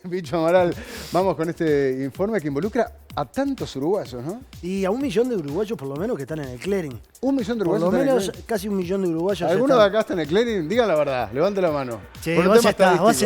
Bicho Amaral, vamos con este informe que involucra a tantos uruguayos, ¿no? Y a 1 millón de uruguayos por lo menos que están en el clearing. 1 millón de Por uruguayos lo están en el menos clearing. casi 1 millón de uruguayos ¿Alguno de están. acá está en el clearing? Digan la verdad, levante la mano. Sí, Por un vos tema estás.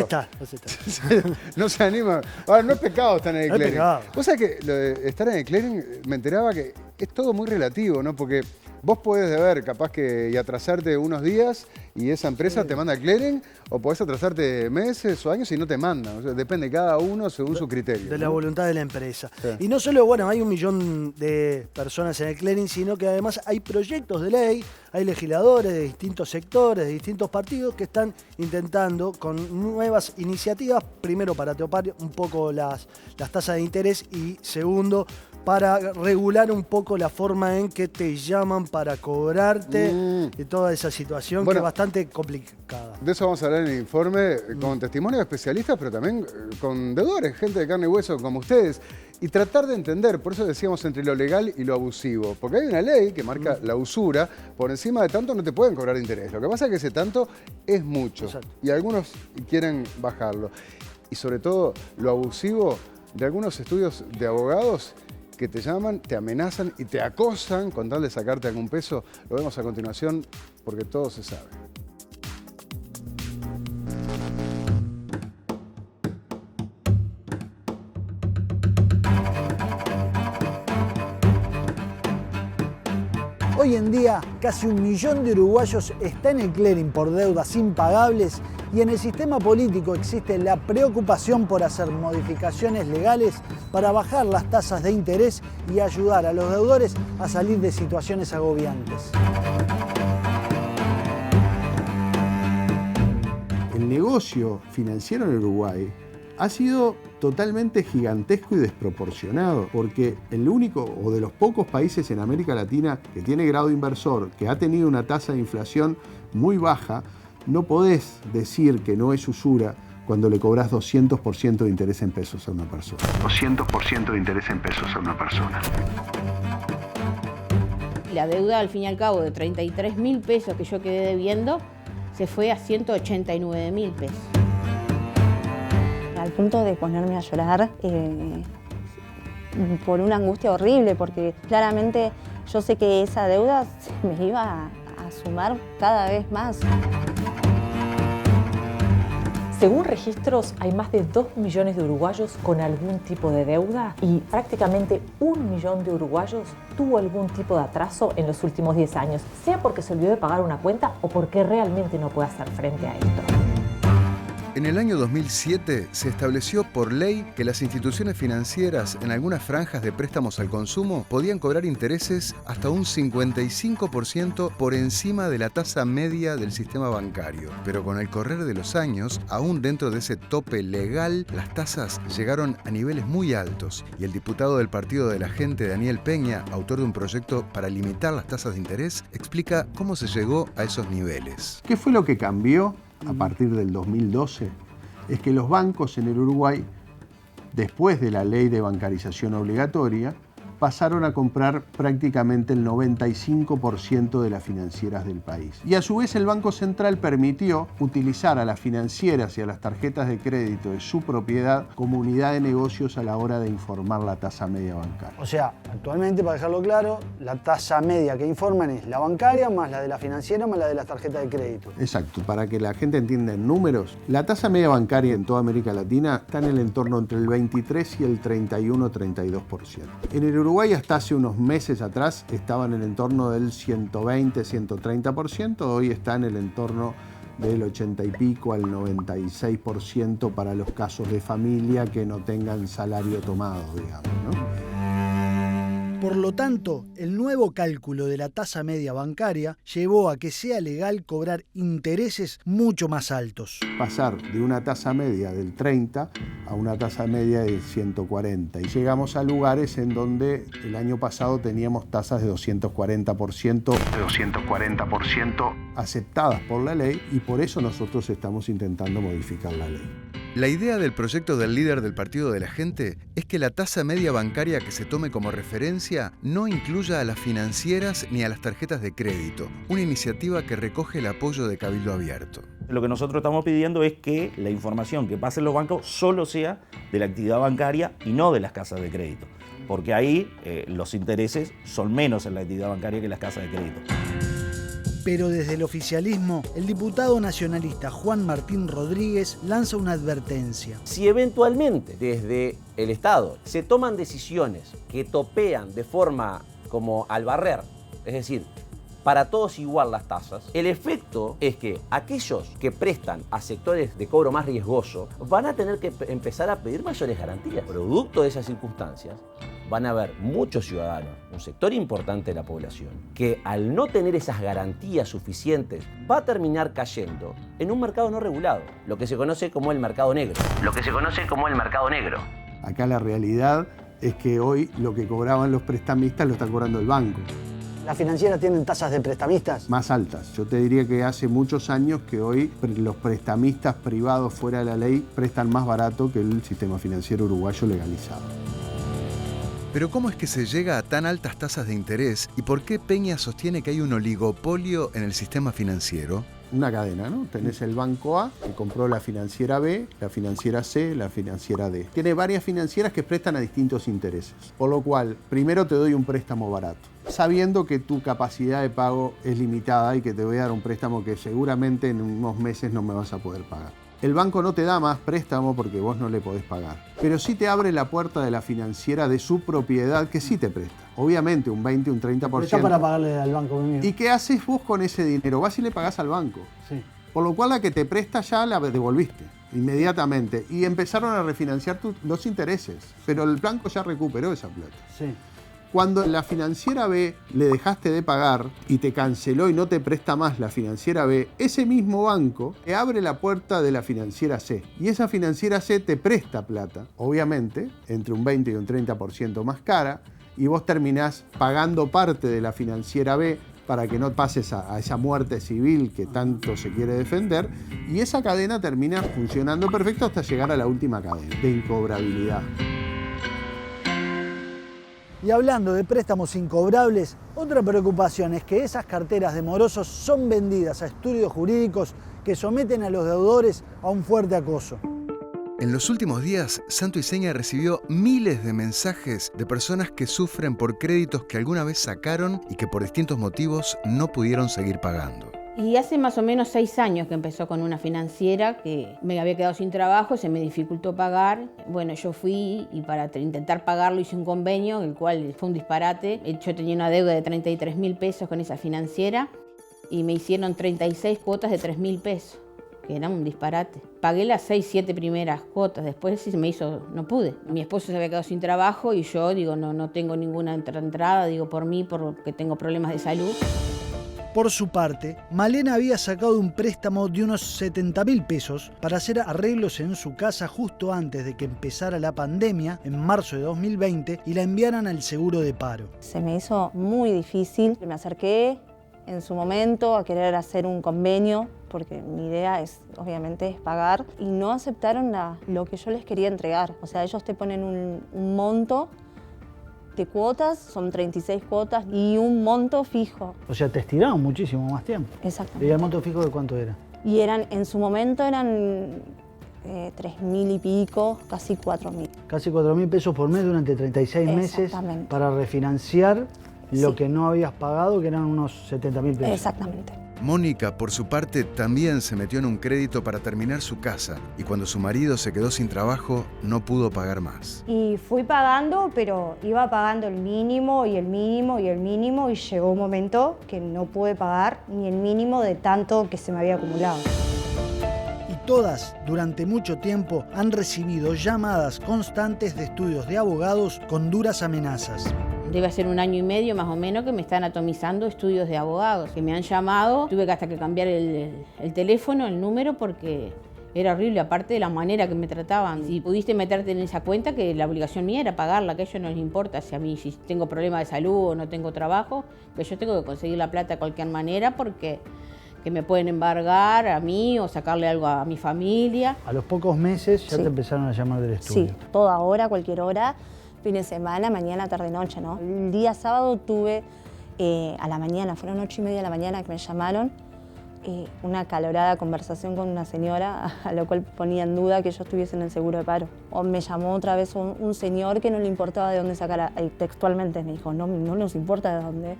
estadístico. No se anima. Ahora, no es pecado estar en el No es clearing. pecado. Vos sabés que lo de estar en el clearing, me enteraba que es todo muy relativo, ¿no? Porque vos podés deber capaz que y atrasarte unos días y esa empresa te manda al clearing, o podés atrasarte meses o años y no te mandan. O sea, depende cada uno según su criterio. De la ¿no? voluntad de la empresa. Sí. Y no solo, bueno, hay 1 millón de personas en el clearing, sino que además hay proyectos de ley, hay legisladores de distintos sectores, de distintos partidos que están intentando con nuevas iniciativas, primero para topar un poco las tasas de interés y segundo, para regular un poco la forma en que te llaman para cobrarte y toda esa situación que es bastante complicada. De eso vamos a hablar en el informe con testimonios de especialistas, pero también con deudores, gente de carne y hueso como ustedes. Y tratar de entender, por eso decíamos entre lo legal y lo abusivo. Porque hay una ley que marca la usura, por encima de tanto no te pueden cobrar interés. Lo que pasa es que ese tanto es mucho. Exacto. Y algunos quieren bajarlo. Y sobre todo lo abusivo de algunos estudios de abogados que te llaman, te amenazan y te acosan con tal de sacarte algún peso. Lo vemos a continuación porque todo se sabe. Hoy en día, casi 1 millón de uruguayos está en el clearing por deudas impagables y en el sistema político existe la preocupación por hacer modificaciones legales para bajar las tasas de interés y ayudar a los deudores a salir de situaciones agobiantes. El negocio financiero en Uruguay ha sido totalmente gigantesco y desproporcionado, porque el único o de los pocos países en América Latina que tiene grado inversor, que ha tenido una tasa de inflación muy baja, no podés decir que no es usura cuando le cobras 200% de interés en pesos a una persona. 200% de interés en pesos a una persona. La deuda, al fin y al cabo, de 33.000 pesos que yo quedé debiendo, se fue a 189.000 pesos. Al punto de ponerme a llorar por una angustia horrible, porque claramente yo sé que esa deuda me iba a sumar cada vez más. Según registros, hay más de 2 millones de uruguayos con algún tipo de deuda y prácticamente 1 millón de uruguayos tuvo algún tipo de atraso en los últimos 10 años, sea porque se olvidó de pagar una cuenta o porque realmente no puede hacer frente a esto. En el año 2007 se estableció por ley que las instituciones financieras en algunas franjas de préstamos al consumo podían cobrar intereses hasta un 55% por encima de la tasa media del sistema bancario. Pero con el correr de los años, aún dentro de ese tope legal, las tasas llegaron a niveles muy altos y el diputado del Partido de la Gente, Daniel Peña, autor de un proyecto para limitar las tasas de interés, explica cómo se llegó a esos niveles. ¿Qué fue lo que cambió a partir del 2012? Es que los bancos en el Uruguay, después de la ley de bancarización obligatoria, pasaron a comprar prácticamente el 95% de las financieras del país. Y a su vez el Banco Central permitió utilizar a las financieras y a las tarjetas de crédito de su propiedad como unidad de negocios a la hora de informar la tasa media bancaria. O sea, actualmente, para dejarlo claro, la tasa media que informan es la bancaria más la de la financiera más la de las tarjetas de crédito. Exacto, para que la gente entienda en números, la tasa media bancaria en toda América Latina está en el entorno entre el 23 y el 31-32%. En el Uruguay hasta hace unos meses atrás estaba en el entorno del 120-130%, hoy está en el entorno del 80 y pico al 96% para los casos de familia que no tengan salario tomado, digamos, ¿no? Por lo tanto, el nuevo cálculo de la tasa media bancaria llevó a que sea legal cobrar intereses mucho más altos. Pasar de una tasa media del 30 a una tasa media del 140 y llegamos a lugares en donde el año pasado teníamos tasas de 240%, aceptadas por la ley y por eso nosotros estamos intentando modificar la ley. La idea del proyecto del líder del Partido de la Gente es que la tasa media bancaria que se tome como referencia no incluya a las financieras ni a las tarjetas de crédito, una iniciativa que recoge el apoyo de Cabildo Abierto. Lo que nosotros estamos pidiendo es que la información que pase en los bancos solo sea de la actividad bancaria y no de las casas de crédito, porque ahí los intereses son menos en la actividad bancaria que en las casas de crédito. Pero desde el oficialismo, el diputado nacionalista Juan Martín Rodríguez lanza una advertencia. Si eventualmente desde el Estado se toman decisiones que topean de forma como al barrer, es decir, para todos igual las tasas, el efecto es que aquellos que prestan a sectores de cobro más riesgoso van a tener que empezar a pedir mayores garantías. Producto de esas circunstancias, van a haber muchos ciudadanos, un sector importante de la población, que al no tener esas garantías suficientes va a terminar cayendo en un mercado no regulado, lo que se conoce como el mercado negro. Acá la realidad es que hoy lo que cobraban los prestamistas lo está cobrando el banco. ¿Las financieras tienen tasas de prestamistas? Más altas. Yo te diría que hace muchos años que hoy los prestamistas privados fuera de la ley prestan más barato que el sistema financiero uruguayo legalizado. Pero ¿cómo es que se llega a tan altas tasas de interés y por qué Peña sostiene que hay un oligopolio en el sistema financiero? Una cadena, ¿no? Tenés el banco A, que compró la financiera B, la financiera C, la financiera D. Tiene varias financieras que prestan a distintos intereses. Por lo cual, primero te doy un préstamo barato, sabiendo que tu capacidad de pago es limitada y que te voy a dar un préstamo que seguramente en unos meses no me vas a poder pagar. El banco no te da más préstamo porque vos no le podés pagar, pero sí te abre la puerta de la financiera de su propiedad que sí te presta. Obviamente un 20, un 30%. Está para pagarle al banco mío. ¿Y qué haces vos con ese dinero? Vas y le pagás al banco. Sí. Por lo cual la que te presta ya la devolviste inmediatamente y empezaron a refinanciar los intereses, pero el banco ya recuperó esa plata. Sí. Cuando la financiera B le dejaste de pagar y te canceló y no te presta más la financiera B, ese mismo banco te abre la puerta de la financiera C. Y esa financiera C te presta plata, obviamente, entre un 20 y un 30% más cara, y vos terminás pagando parte de la financiera B para que no pases a esa muerte civil que tanto se quiere defender, y esa cadena termina funcionando perfecto hasta llegar a la última cadena de incobrabilidad. Y hablando de préstamos incobrables, otra preocupación es que esas carteras de morosos son vendidas a estudios jurídicos que someten a los deudores a un fuerte acoso. En los últimos días, Santo y Seña recibió miles de mensajes de personas que sufren por créditos que alguna vez sacaron y que por distintos motivos no pudieron seguir pagando. Y hace más o menos 6 años que empezó con una financiera que me había quedado sin trabajo, se me dificultó pagar. Bueno, yo fui y para intentar pagarlo hice un convenio, el cual fue un disparate. Yo tenía una deuda de 33.000 pesos con esa financiera y me hicieron 36 cuotas de 3.000 pesos, que era un disparate. Pagué las 6, 7 primeras cuotas, después sí se me hizo, no pude. Mi esposo se había quedado sin trabajo y yo digo, no tengo ninguna entrada, digo por mí, porque tengo problemas de salud. Por su parte, Malena había sacado un préstamo de unos 70.000 pesos para hacer arreglos en su casa justo antes de que empezara la pandemia, en marzo de 2020, y la enviaran al seguro de paro. Se me hizo muy difícil. Me acerqué en su momento a querer hacer un convenio, porque mi idea es, obviamente, es pagar, y no aceptaron lo que yo les quería entregar. O sea, ellos te ponen un monto de cuotas, son 36 cuotas y un monto fijo. O sea, te estiraron muchísimo más tiempo. Exactamente. ¿Y el monto fijo de cuánto era? Y en su momento eran 3.000 y pico, casi 4.000. Casi 4.000 pesos por mes durante 36 meses para refinanciar lo que no habías pagado, que eran unos 70.000 pesos. Exactamente. Mónica, por su parte, también se metió en un crédito para terminar su casa y cuando su marido se quedó sin trabajo, no pudo pagar más. Y fui pagando, pero iba pagando el mínimo y el mínimo y el mínimo y llegó un momento que no pude pagar ni el mínimo de tanto que se me había acumulado. Y todas, durante mucho tiempo, han recibido llamadas constantes de estudios de abogados con duras amenazas. Debe ser 1 año y medio más o menos que me están atomizando estudios de abogados, que me han llamado. Tuve que hasta que cambiar el teléfono, el número, porque era horrible, aparte de la manera que me trataban. Si pudiste meterte en esa cuenta, que la obligación mía era pagarla, que a ellos no les importa si tengo problemas de salud o no tengo trabajo, que yo tengo que conseguir la plata de cualquier manera porque que me pueden embargar a mí o sacarle algo a mi familia. A los pocos meses ya Sí. te empezaron a llamar del estudio. Sí, toda hora, cualquier hora, fin de semana, mañana, tarde, noche, ¿no? El día sábado tuve a la mañana, fueron 8:30 de la mañana que me llamaron, una acalorada conversación con una señora, a la cual ponía en duda que yo estuviese en el seguro de paro. O me llamó otra vez un señor que no le importaba de dónde sacara, textualmente me dijo, no nos importa de dónde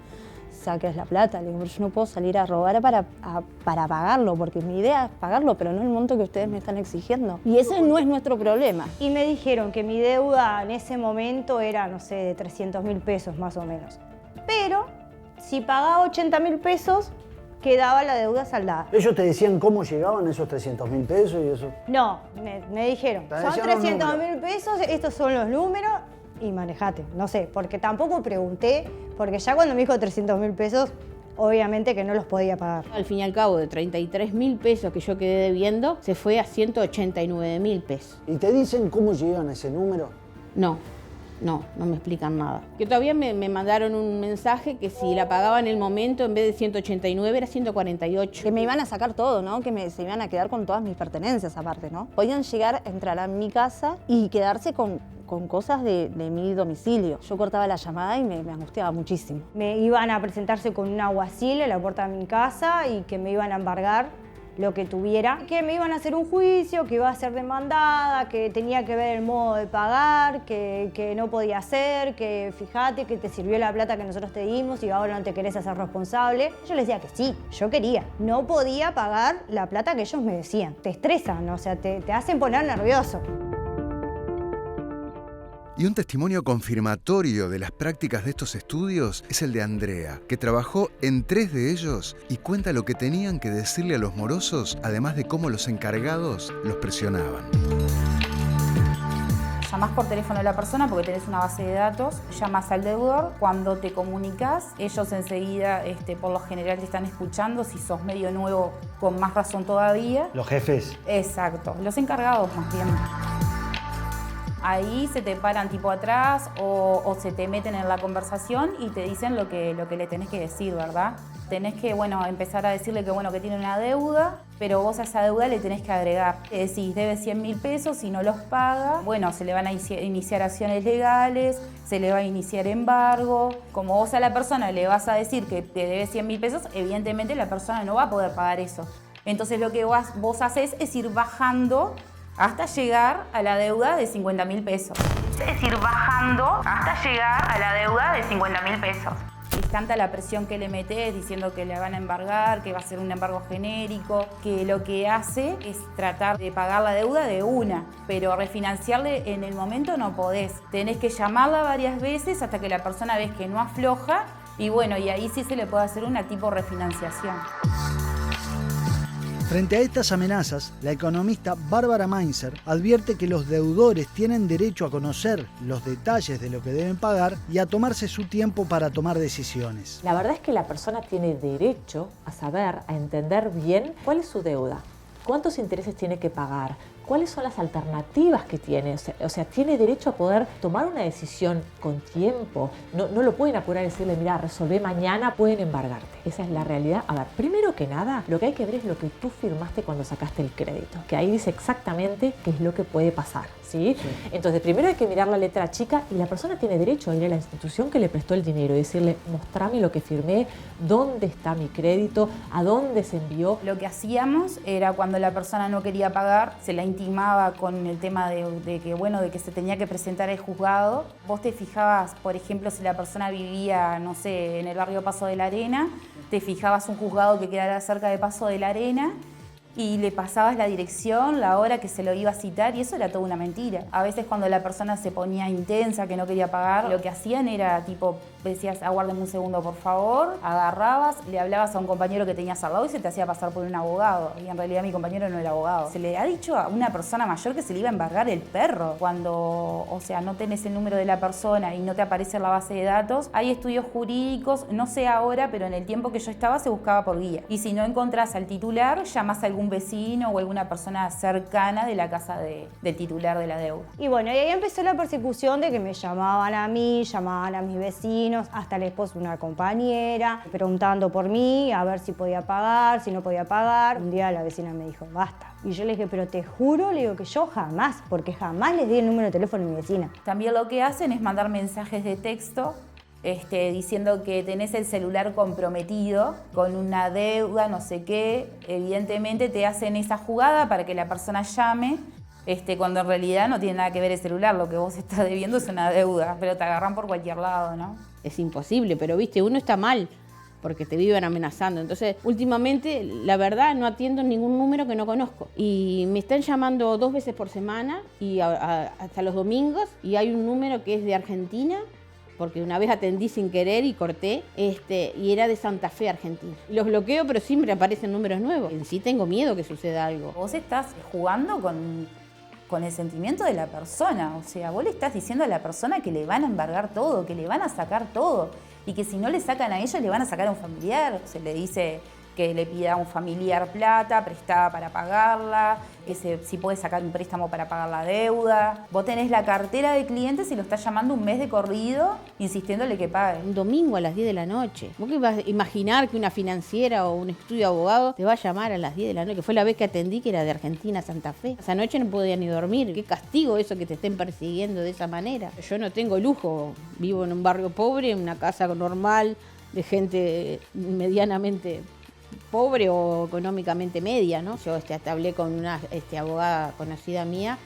saques la plata. Le digo, pero yo no puedo salir a robar para pagarlo, porque mi idea es pagarlo, pero no el monto que ustedes me están exigiendo. Y ese no es nuestro problema. Y me dijeron que mi deuda en ese momento era, no sé, de 300.000 pesos más o menos. Pero si pagaba 80.000 pesos, quedaba la deuda saldada. ¿Ellos te decían cómo llegaban esos 300.000 pesos y eso? No, me dijeron, Te son decían los 300.000 pesos, estos son los números y manejate. No sé, porque tampoco pregunté, porque ya cuando me dijo 300.000 pesos, obviamente que no los podía pagar. Al fin y al cabo, de 33.000 pesos que yo quedé debiendo, se fue a 189.000 pesos. ¿Y te dicen cómo llegan a ese número? No me explican nada. Que todavía me mandaron un mensaje que si la pagaba en el momento, en vez de 189, era 148. Que me iban a sacar todo, ¿no? Que se iban a quedar con todas mis pertenencias aparte, ¿no? Podían llegar a entrar a mi casa y quedarse con cosas de mi domicilio. Yo cortaba la llamada y me angustiaba muchísimo. Me iban a presentarse con un alguacil en la puerta de mi casa y que me iban a embargar lo que tuviera, que me iban a hacer un juicio, que iba a ser demandada, que tenía que ver el modo de pagar, que no podía hacer, que fíjate que te sirvió la plata que nosotros te dimos y ahora no te querés hacer responsable. Yo les decía que sí, yo quería. No podía pagar la plata que ellos me decían. Te estresan, o sea, te hacen poner nervioso. Y un testimonio confirmatorio de las prácticas de estos estudios es el de Andrea, que trabajó en 3 de ellos y cuenta lo que tenían que decirle a los morosos, además de cómo los encargados los presionaban. Llamás por teléfono a la persona porque tenés una base de datos, llamas al deudor, cuando te comunicas, ellos enseguida, por lo general te están escuchando, si sos medio nuevo, con más razón todavía. ¿Los jefes? Exacto, los encargados más bien. Ahí se te paran tipo atrás o se te meten en la conversación y te dicen lo que le tenés que decir, ¿verdad? Tenés que, empezar a decirle que tiene una deuda, pero vos a esa deuda le tenés que agregar. Le decís, debe 100.000 pesos, si no los paga, se le van a iniciar acciones legales, se le va a iniciar embargo. Como vos a la persona le vas a decir que te debe 100.000 pesos, evidentemente la persona no va a poder pagar eso. Entonces lo que vos haces es ir bajando hasta llegar a la deuda de 50.000 pesos. Es ir bajando hasta llegar a la deuda de 50.000 pesos. Es tanta la presión que le metes diciendo que le van a embargar, que va a ser un embargo genérico, que lo que hace es tratar de pagar la deuda de una, pero refinanciarle en el momento no podés. Tenés que llamarla varias veces hasta que la persona ves que no afloja y ahí sí se le puede hacer una tipo refinanciación. Frente a estas amenazas, la economista Bárbara Mainzer advierte que los deudores tienen derecho a conocer los detalles de lo que deben pagar y a tomarse su tiempo para tomar decisiones. La verdad es que la persona tiene derecho a saber, a entender bien cuál es su deuda, cuántos intereses tiene que pagar, cuáles son las alternativas que tiene. O sea, tiene derecho a poder tomar una decisión con tiempo. No lo pueden apurar y decirle, mira, resolvé mañana, pueden embargarte. Esa es la realidad. A ver, primero que nada, lo que hay que ver es lo que tú firmaste cuando sacaste el crédito, que ahí dice exactamente qué es lo que puede pasar, ¿sí? Entonces, primero hay que mirar la letra chica y la persona tiene derecho a ir a la institución que le prestó el dinero y decirle, mostrame lo que firmé, dónde está mi crédito, a dónde se envió. Lo que hacíamos era cuando la persona no quería pagar, se la intimaba con el tema de que se tenía que presentar al juzgado. Vos te fijabas, por ejemplo, si la persona vivía, no sé, en el barrio Paso de la Arena, te fijabas un juzgado que quedara cerca de Paso de la Arena y le pasabas la dirección, la hora que se lo iba a citar y eso era toda una mentira. A veces cuando la persona se ponía intensa, que no quería pagar, lo que hacían era tipo, decías, aguárdeme un segundo por favor, agarrabas, le hablabas a un compañero que tenías al lado y se te hacía pasar por un abogado. Y en realidad mi compañero no era abogado. Se le ha dicho a una persona mayor que se le iba a embargar el perro. Cuando, no tenés el número de la persona y no te aparece en la base de datos, hay estudios jurídicos, no sé ahora, pero en el tiempo que yo estaba se buscaba por guía. Y si no encontrás al titular, llamás a algún algún vecino o alguna persona cercana de la casa del titular de la deuda. Y bueno, y ahí empezó la persecución de que me llamaban a mí, llamaban a mis vecinos, hasta el esposo de una compañera, preguntando por mí, a ver si podía pagar, si no podía pagar. Un día la vecina me dijo, basta. Y yo le dije, pero te juro, le digo que yo jamás, porque jamás les di el número de teléfono a mi vecina. También lo que hacen es mandar mensajes de texto diciendo que tenés el celular comprometido con una deuda, no sé qué. Evidentemente te hacen esa jugada para que la persona llame, cuando en realidad no tiene nada que ver el celular. Lo que vos estás debiendo es una deuda, pero te agarran por cualquier lado, ¿no? Es imposible, pero viste, uno está mal porque te viven amenazando. Entonces, últimamente, la verdad, no atiendo ningún número que no conozco. Y me están llamando 2 veces por semana y hasta los domingos. Y hay un número que es de Argentina, porque una vez atendí sin querer y corté, y era de Santa Fe, Argentina. Los bloqueo, pero siempre aparecen números nuevos. En sí tengo miedo que suceda algo. Vos estás jugando con el sentimiento de la persona. O sea, vos le estás diciendo a la persona que le van a embargar todo, que le van a sacar todo. Y que si no le sacan a ella, le van a sacar a un familiar. Se le dice que le pida a un familiar plata prestada para pagarla, que si puede sacar un préstamo para pagar la deuda. Vos tenés la cartera de clientes y lo estás llamando un mes de corrido, insistiéndole que pague. Un domingo a las 10 de la noche. ¿Vos qué vas a imaginar que una financiera o un estudio de abogado te va a llamar a las 10 de la noche? Que fue la vez que atendí, que era de Argentina, Santa Fe. Esa noche no podía ni dormir. Qué castigo eso que te estén persiguiendo de esa manera. Yo no tengo lujo. Vivo en un barrio pobre, en una casa normal, de gente medianamente pobre o económicamente media, ¿no? Yo hablé con una abogada conocida mía,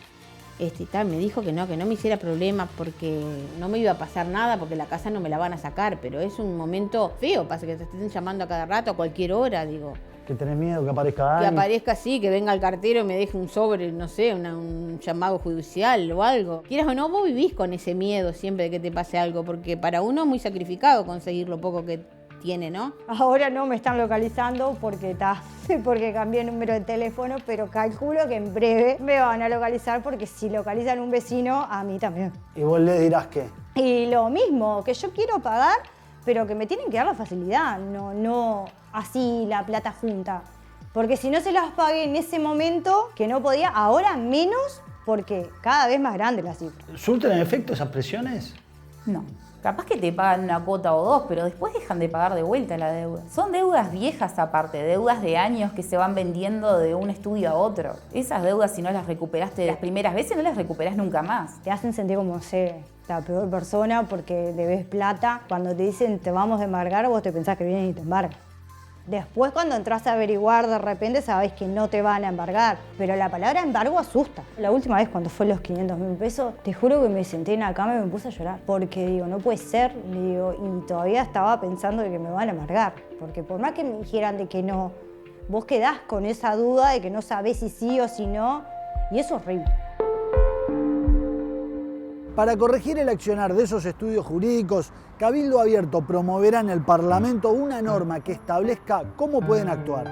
me dijo que no me hiciera problemas porque no me iba a pasar nada, porque la casa no me la van a sacar, pero es un momento feo, pasa que te estén llamando a cada rato, a cualquier hora, digo. ¿Que tenés miedo que aparezca alguien? Que aparezca así, que venga el cartero y me deje un sobre, no sé, un llamado judicial o algo. Quieras o no, vos vivís con ese miedo siempre de que te pase algo, porque para uno es muy sacrificado conseguir lo poco que tiene, ¿no? Ahora no me están localizando porque cambié el número de teléfono, pero calculo que en breve me van a localizar porque si localizan un vecino, a mí también. ¿Y vos le dirás qué? Y lo mismo, que yo quiero pagar, pero que me tienen que dar la facilidad, no así la plata junta. Porque si no se las pagué en ese momento, que no podía, ahora menos, porque cada vez más grande la cifra. ¿Surten en efecto esas presiones? No. Capaz que te pagan una cuota o dos, pero después dejan de pagar de vuelta la deuda. Son deudas viejas aparte, deudas de años que se van vendiendo de un estudio a otro. Esas deudas, si no las recuperaste las primeras veces, no las recuperás nunca más. Te hacen sentir como, la peor persona porque debes plata. Cuando te dicen te vamos a embargar, vos te pensás que vienen y te embargan. Después, cuando entras a averiguar, de repente sabés que no te van a embargar. Pero la palabra embargo asusta. La última vez, cuando fue los 500.000 pesos, te juro que me senté en la cama y me puse a llorar. Porque digo, no puede ser. Y todavía estaba pensando de que me van a embargar. Porque por más que me dijeran de que no, vos quedás con esa duda de que no sabés si sí o si no. Y eso es horrible. Para corregir el accionar de esos estudios jurídicos, Cabildo Abierto promoverá en el Parlamento una norma que establezca cómo pueden actuar.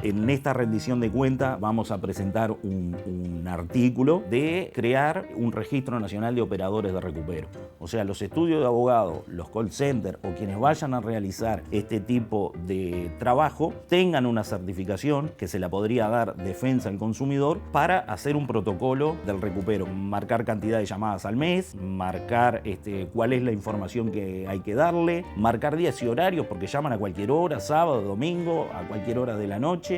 En esta rendición de cuentas vamos a presentar un artículo de crear un registro nacional de operadores de recupero. O sea, los estudios de abogados, los call centers o quienes vayan a realizar este tipo de trabajo tengan una certificación que se la podría dar Defensa al Consumidor para hacer un protocolo del recupero. Marcar cantidad de llamadas al mes, marcar cuál es la información que hay que darle, marcar días y horarios porque llaman a cualquier hora, sábado, domingo, a cualquier hora de la noche.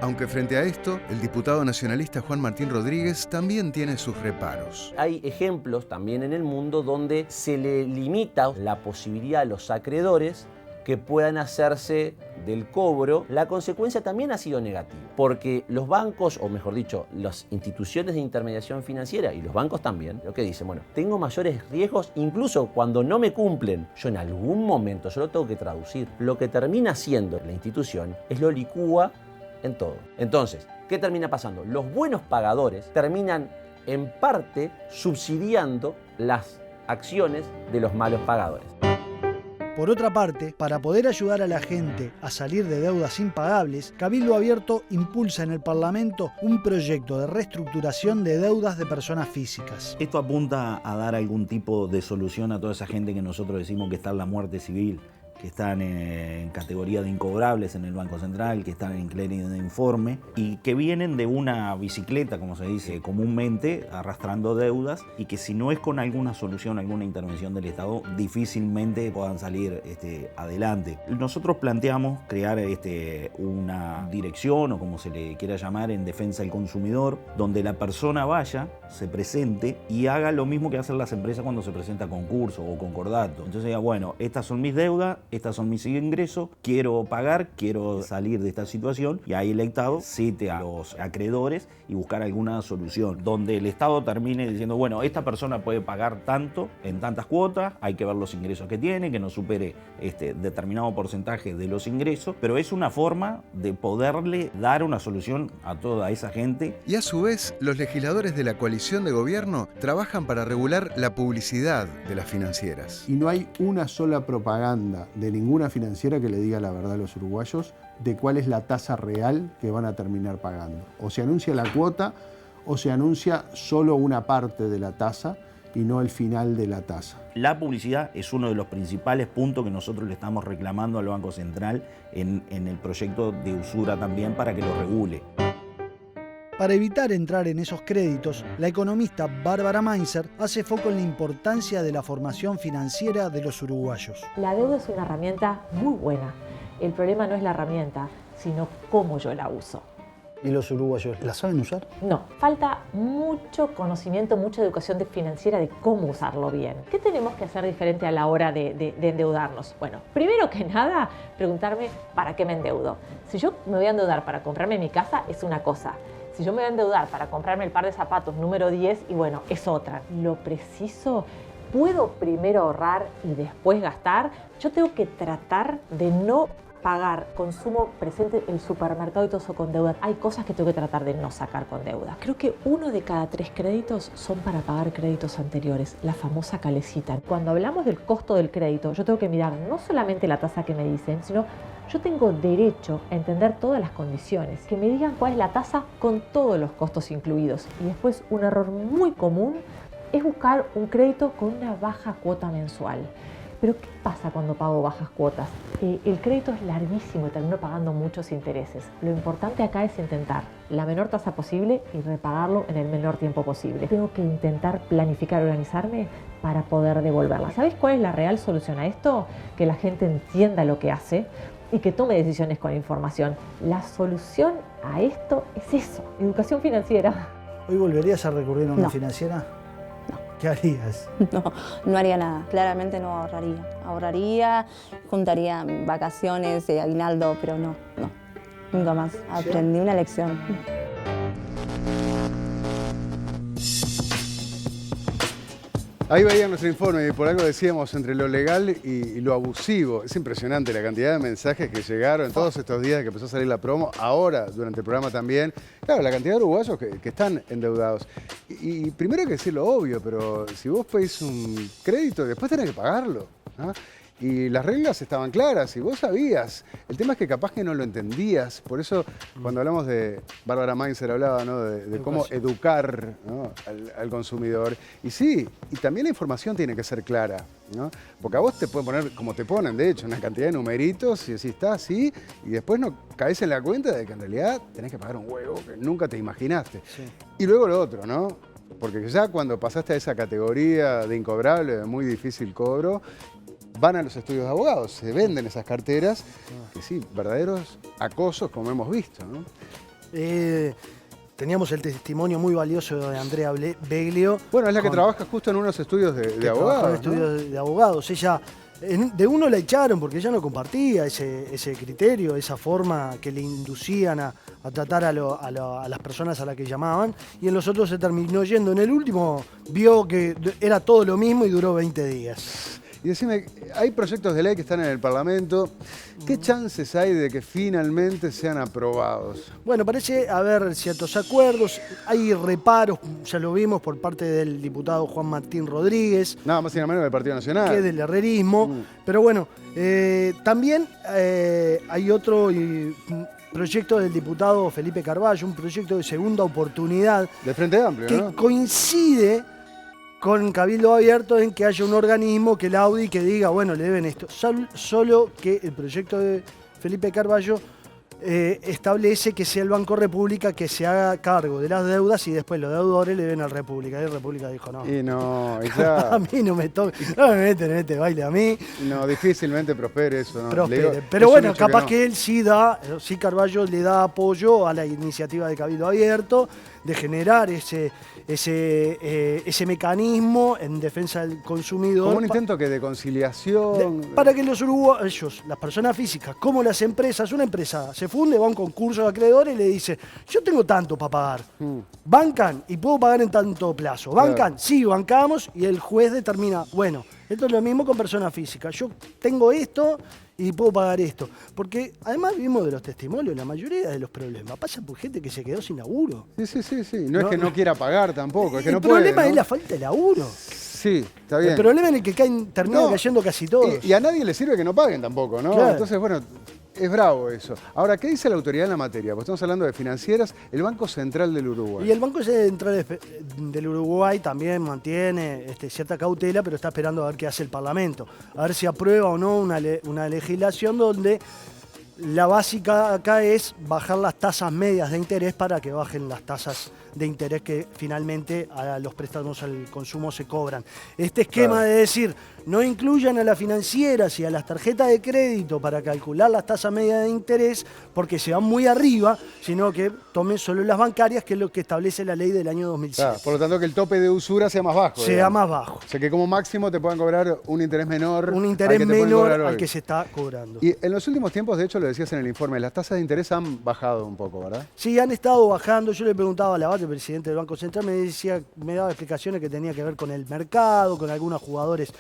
Aunque frente a esto, el diputado nacionalista Juan Martín Rodríguez también tiene sus reparos. Hay ejemplos también en el mundo donde se le limita la posibilidad a los acreedores que puedan hacerse del cobro. La consecuencia también ha sido negativa, porque los bancos, o mejor dicho, las instituciones de intermediación financiera y los bancos también, lo que dicen, bueno, tengo mayores riesgos incluso cuando no me cumplen. Yo en algún momento yo lo tengo que traducir. Lo que termina haciendo la institución es lo licúa en todo. Entonces, ¿qué termina pasando? Los buenos pagadores terminan en parte subsidiando las acciones de los malos pagadores. Por otra parte, para poder ayudar a la gente a salir de deudas impagables, Cabildo Abierto impulsa en el Parlamento un proyecto de reestructuración de deudas de personas físicas. Esto apunta a dar algún tipo de solución a toda esa gente que nosotros decimos que está en la muerte civil. que están en categoría de incobrables en el Banco Central, que están en clearing de informe y que vienen de una bicicleta, como se dice comúnmente, arrastrando deudas y que si no es con alguna solución, alguna intervención del Estado, difícilmente puedan salir adelante. Nosotros planteamos crear una dirección o como se le quiera llamar en defensa del consumidor, donde la persona vaya, se presente y haga lo mismo que hacen las empresas cuando se presenta a concurso o concordato. Entonces diga, bueno, estas son mis deudas, estas son mis ingresos, quiero pagar, quiero salir de esta situación y ahí el Estado cite a los acreedores y buscar alguna solución, donde el Estado termine diciendo, bueno, esta persona puede pagar tanto en tantas cuotas, hay que ver los ingresos que tiene, que no supere determinado porcentaje de los ingresos, pero es una forma de poderle dar una solución a toda esa gente. Y a su vez, los legisladores de la coalición de gobierno trabajan para regular la publicidad de las financieras. Y no hay una sola propaganda de ninguna financiera que le diga la verdad a los uruguayos de cuál es la tasa real que van a terminar pagando. O se anuncia la cuota o se anuncia solo una parte de la tasa y no el final de la tasa. La publicidad es uno de los principales puntos que nosotros le estamos reclamando al Banco Central en el proyecto de usura también para que lo regule. Para evitar entrar en esos créditos, la economista Bárbara Mainzer hace foco en la importancia de la formación financiera de los uruguayos. La deuda es una herramienta muy buena. El problema no es la herramienta, sino cómo yo la uso. ¿Y los uruguayos la saben usar? No, falta mucho conocimiento, mucha educación financiera de cómo usarlo bien. ¿Qué tenemos que hacer diferente a la hora de endeudarnos? Bueno, primero que nada, preguntarme ¿para qué me endeudo? Si yo me voy a endeudar para comprarme mi casa, es una cosa. Si yo me voy a endeudar para comprarme el par de zapatos número 10, y bueno, es otra. Lo preciso, ¿puedo primero ahorrar y después gastar? Yo tengo que tratar de no pagar consumo presente en el supermercado y todo eso con deuda. Hay cosas que tengo que tratar de no sacar con deuda. Creo que 1 de cada 3 créditos son para pagar créditos anteriores, la famosa calecita. Cuando hablamos del costo del crédito, yo tengo que mirar no solamente la tasa que me dicen, sino yo tengo derecho a entender todas las condiciones, que me digan cuál es la tasa con todos los costos incluidos. Y después un error muy común es buscar un crédito con una baja cuota mensual. Pero ¿qué pasa cuando pago bajas cuotas? El crédito es larguísimo y termino pagando muchos intereses. Lo importante acá es intentar la menor tasa posible y repagarlo en el menor tiempo posible. Tengo que intentar planificar, organizarme para poder devolverla. ¿Sabéis cuál es la real solución a esto? Que la gente entienda lo que hace y que tome decisiones con información. La solución a esto es eso, educación financiera. ¿Hoy volverías a recurrir a una financiera? ¿Qué harías? No haría nada. Claramente no ahorraría. Ahorraría, juntaría vacaciones, aguinaldo, pero no. Nunca más. Aprendí una lección. Ahí veía nuestro informe y por algo decíamos entre lo legal y lo abusivo. Es impresionante la cantidad de mensajes que llegaron en todos estos días que empezó a salir la promo, ahora durante el programa también. Claro, la cantidad de uruguayos que están endeudados. Y primero hay que decir lo obvio, pero si vos pedís un crédito, después tenés que pagarlo, ¿no? Y las reglas estaban claras y vos sabías. El tema es que capaz que no lo entendías. Por eso cuando hablamos de, Bárbara Mainzer hablaba, ¿no?, de cómo educar, ¿no?, al consumidor. Y sí, y también la información tiene que ser clara, ¿no? Porque a vos te pueden poner, como te ponen, de hecho, una cantidad de numeritos y así está, así, y después no caes en la cuenta de que en realidad tenés que pagar un huevo que nunca te imaginaste. Sí. Y luego lo otro, ¿no? Porque ya cuando pasaste a esa categoría de incobrable, de muy difícil cobro, van a los estudios de abogados, se venden esas carteras, que sí, verdaderos acosos como hemos visto, ¿no? Teníamos el testimonio muy valioso de Andrea Beglio. Bueno, es la que trabaja justo en unos estudios de abogados. En estudios de abogados. Ella, de uno la echaron porque ella no compartía ese criterio, esa forma que le inducían a tratar a las personas a las que llamaban, y en los otros se terminó yendo. En el último vio que era todo lo mismo y duró 20 días. Y decime, hay proyectos de ley que están en el Parlamento. ¿Qué chances hay de que finalmente sean aprobados? Bueno, parece haber ciertos acuerdos, hay reparos, ya lo vimos por parte del diputado Juan Martín Rodríguez. Nada más y nada menos del Partido Nacional. Que del herrerismo. Pero bueno, también hay otro proyecto del diputado Felipe Carballo, un proyecto de segunda oportunidad. De Frente Amplio, que ¿no? coincide con cabildo abierto en que haya un organismo que laude y que diga, bueno, le deben esto. Solo que el proyecto de Felipe Carballo establece que sea el Banco República que se haga cargo de las deudas y después los deudores le den al República. Y el República dijo, no. Y no, y ya... A mí no me toca, no me meten en este baile a mí. No, difícilmente prospere eso, ¿no? Prospere. Digo, pero es un bueno, hecho capaz no. que él sí Carballo le da apoyo a la iniciativa de Cabildo Abierto de generar ese mecanismo en defensa del consumidor. Como un intento que de conciliación... Para que los uruguayos, las personas físicas, como las empresas, una empresa se funde, va a un concurso de acreedores y le dice, yo tengo tanto para pagar. ¿Bancan? Y puedo pagar en tanto plazo. ¿Bancan? Claro. Sí, bancamos y el juez determina, bueno, esto es lo mismo con personas físicas. Yo tengo esto y puedo pagar esto. Porque además vimos de los testimonios, la mayoría de los problemas pasa por gente que se quedó sin laburo. Sí. No es que no quiera pagar tampoco, es que no puede. El problema ¿no? es la falta de laburo. Sí, está bien. El problema en el que termina cayendo casi todos. Y a nadie le sirve que no paguen tampoco, ¿no? Claro. Entonces, bueno, es bravo eso. Ahora, ¿qué dice la autoridad en la materia? Pues estamos hablando de financieras, el Banco Central del Uruguay. Y el Banco Central del Uruguay también mantiene cierta cautela, pero está esperando a ver qué hace el Parlamento. A ver si aprueba o no una legislación donde la básica acá es bajar las tasas medias de interés para que bajen las tasas de interés que finalmente a los préstamos al consumo se cobran. Este esquema Claro. de decir, no incluyan a las financieras y a las tarjetas de crédito para calcular las tasas medias de interés porque se van muy arriba, sino que tomen solo las bancarias, que es lo que establece la ley del año 2007. Claro, por lo tanto, que el tope de usura sea más bajo. Sea más bajo. O sea, que como máximo te puedan cobrar un interés menor. Un interés al que te pueden menor cobrar al hoy. que se está cobrando. Y en los últimos tiempos, de hecho, lo decías en el informe, las tasas de interés han bajado un poco, ¿verdad? Sí, han estado bajando. Yo le preguntaba a Lavalle, presidente del Banco Central, me daba explicaciones que tenía que ver con el mercado, con algunos jugadores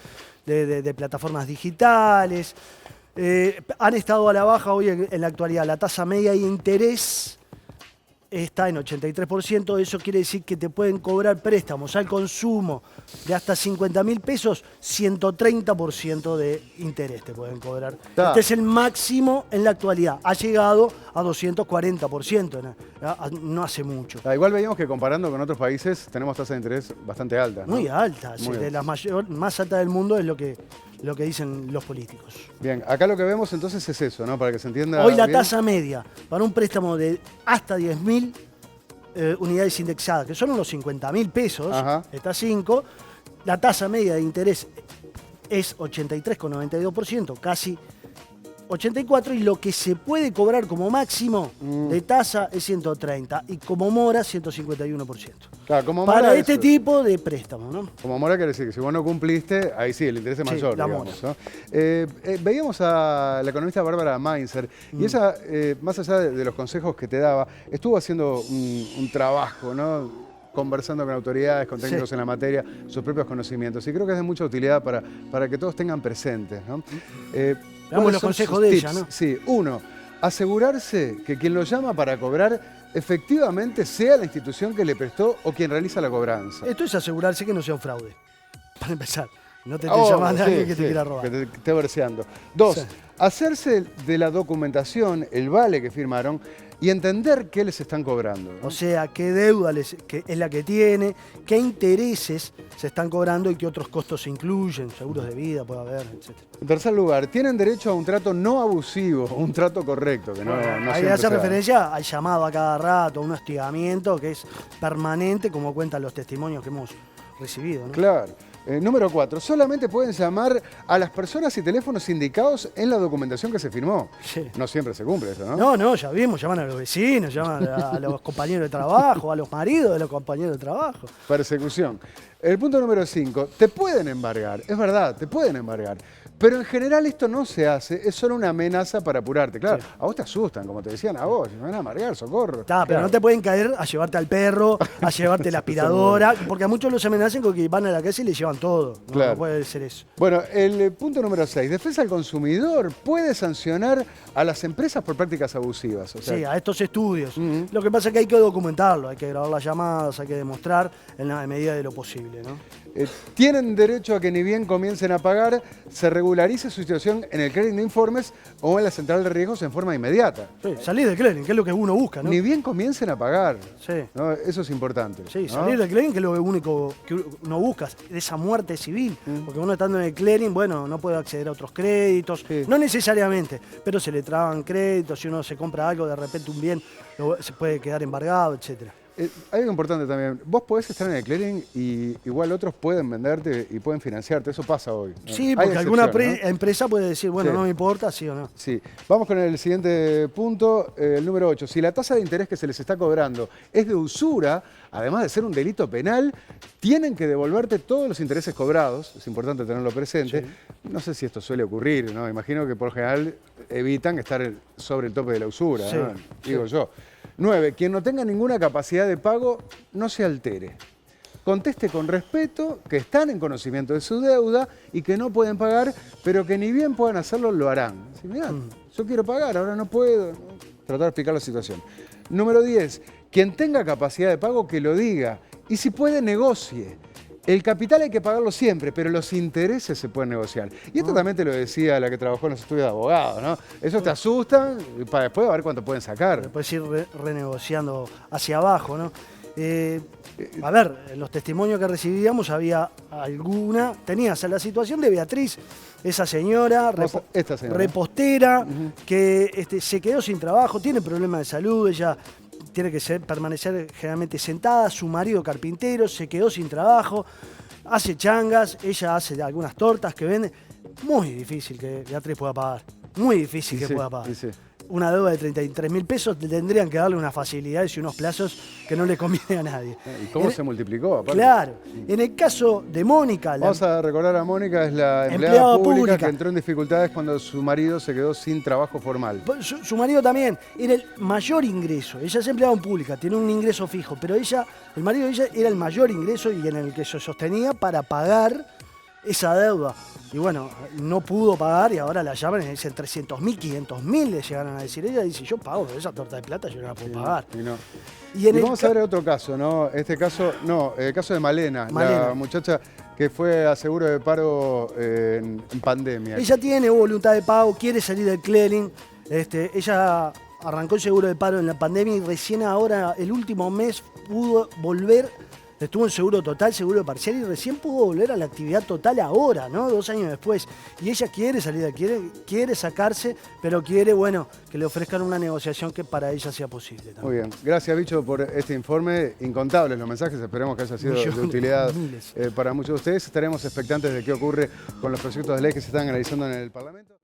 de plataformas digitales. Han estado a la baja hoy en la actualidad. La tasa media de interés está en 83%. Eso quiere decir que te pueden cobrar préstamos al consumo de hasta 50.000 pesos, 130% de interés te pueden cobrar. Está. Este es el máximo en la actualidad. Ha llegado a 240%, no hace mucho. Igual veíamos que comparando con otros países tenemos tasas de interés bastante altas, ¿no? Muy altas, Muy de altas. las más altas del mundo es lo que dicen los políticos. Bien, acá lo que vemos entonces es eso, ¿no? Para que se entienda Hoy la bien. tasa media para un préstamo de hasta 10.000 unidades indexadas, que son unos 50.000 pesos, Ajá. está 5, la tasa media de interés es 83,92%, casi 84%, y lo que se puede cobrar como máximo de tasa es 130%, y como mora 151%. Claro, como mora Para es- este tipo de préstamo, ¿no? Como mora quiere decir que si vos no cumpliste, ahí sí, el interés es Sí, mayor, la digamos, ¿no? Veíamos a la economista Bárbara Mainzer y ella, más allá de los consejos que te daba, estuvo haciendo un trabajo, ¿no? Conversando con autoridades, con técnicos Sí. en la materia, sus propios conocimientos. Y creo que es de mucha utilidad para que todos tengan presentes, ¿no? ¿Cuáles los son consejos sus de tips? ella, ¿no? Sí, uno, asegurarse que quien lo llama para cobrar efectivamente sea la institución que le prestó o quien realiza la cobranza. Esto es asegurarse que no sea un fraude, para empezar. No te esté Oh, llamando a sí, alguien que te sí, quiera robar. que te esté verseando. Dos, Sí. hacerse de la documentación, el vale que firmaron, y entender qué les están cobrando, ¿no? O sea, qué deuda que es la que tiene, qué intereses se están cobrando y qué otros costos se incluyen, seguros de vida puede haber, etc. En tercer lugar, tienen derecho a un trato no abusivo, un trato correcto, que no Ahí siempre hace se da. referencia al llamado a cada rato, a un hostigamiento que es permanente, como cuentan los testimonios que hemos recibido, ¿no? Claro. Número 4, solamente pueden llamar a las personas y teléfonos indicados en la documentación que se firmó. Sí. No siempre se cumple eso, ¿no? No, ya vimos, llaman a los vecinos, llaman a los compañeros de trabajo, a los maridos de los compañeros de trabajo. Persecución. El punto número 5, te pueden embargar, es verdad, te pueden embargar. Pero en general esto no se hace, es solo una amenaza para apurarte. Claro, Sí. a vos te asustan, como te decían a vos, me van a amargar, socorro. Está, pero Claro. no te pueden caer a llevarte al perro, a llevarte la aspiradora, porque a muchos los amenazan con que van a la casa y le llevan todo. No, Claro. no puede ser eso. Bueno, el punto número 6, defensa del consumidor puede sancionar a las empresas por prácticas abusivas. O sea, Sí, a estos estudios. Ujú. Lo que pasa es que hay que documentarlo, hay que grabar las llamadas, hay que demostrar en la medida de lo posible, ¿no? tienen derecho a que ni bien comiencen a pagar, se regularice su situación en el clearing de informes o en la central de riesgos en forma inmediata. Sí, salir del clearing, que es lo que uno busca, ¿no? Ni bien comiencen a pagar. Sí. ¿No? Eso es importante. Sí, ¿no? salir del clearing, que es lo único que uno busca, de esa muerte civil. Porque uno estando en el clearing, bueno, no puede acceder a otros créditos, no necesariamente, pero se le traban créditos, si uno se compra algo, de repente un bien, se puede quedar embargado, etcétera. Hay algo importante también. Vos podés estar en el clearing y igual otros pueden venderte y pueden financiarte. Eso pasa hoy. Sí, porque alguna ¿no? empresa puede decir, bueno, sí. no me importa, sí o no. Sí. Vamos con el siguiente punto, el número 8. Si la tasa de interés que se les está cobrando es de usura, además de ser un delito penal, tienen que devolverte todos los intereses cobrados. Es importante tenerlo presente. Sí. No sé si esto suele ocurrir, ¿no? Imagino que por general evitan estar sobre el tope de la usura, sí, ¿no? Digo yo. 9. Quien no tenga ninguna capacidad de pago, no se altere. Conteste con respeto que están en conocimiento de su deuda y que no pueden pagar, pero que ni bien puedan hacerlo, lo harán. Así, mirá, yo quiero pagar, ahora no puedo. Tratar de explicar la situación. Número 10. Quien tenga capacidad de pago, que lo diga. Y si puede, negocie. El capital hay que pagarlo siempre, pero los intereses se pueden negociar. Y esto también te lo decía la que trabajó en los estudios de abogados, ¿no? Esos te asustan para después a ver cuánto pueden sacar. Después ir renegociando hacia abajo, ¿no? A ver, en los testimonios que recibíamos había alguna... Tenías la situación de Beatriz, esa señora, esta señora, repostera, que se quedó sin trabajo, tiene problemas de salud, ella... Tiene que permanecer generalmente sentada, su marido carpintero, se quedó sin trabajo, hace changas, ella hace algunas tortas que vende. Muy difícil que Beatriz pueda pagar, muy difícil que pueda pagar. Una deuda de 33.000 pesos, tendrían que darle unas facilidades y unos plazos que no le conviene a nadie. ¿Y cómo se multiplicó? Aparte? Claro. En el caso de Mónica... Vamos a recordar a Mónica, es la empleada pública que entró en dificultades cuando su marido se quedó sin trabajo formal. Su marido también era el mayor ingreso. Ella es empleada pública, tiene un ingreso fijo, pero el marido de ella era el mayor ingreso y en el que se sostenía para pagar esa deuda. Y bueno, no pudo pagar y ahora la llaman y dicen 300.000, 500.000 le llegaron a decir. Ella dice, yo pago, pero esa torta de plata yo no la puedo pagar. Y vamos a ver otro caso, ¿no? Este caso, el caso de Malena, la muchacha que fue a seguro de paro en pandemia. Ella tiene voluntad de pago, quiere salir del clearing. Ella arrancó el seguro de paro en la pandemia y recién ahora, el último mes, pudo volver. Estuvo en seguro total, seguro parcial y recién pudo volver a la actividad total ahora, ¿no? 2 años después. Y ella quiere salir, quiere sacarse, pero quiere, bueno, que le ofrezcan una negociación que para ella sea posible también. Muy bien. Gracias, Bicho, por este informe. Incontables los mensajes, esperemos que haya sido de utilidad para muchos de ustedes. Estaremos expectantes de qué ocurre con los proyectos de ley que se están analizando en el Parlamento.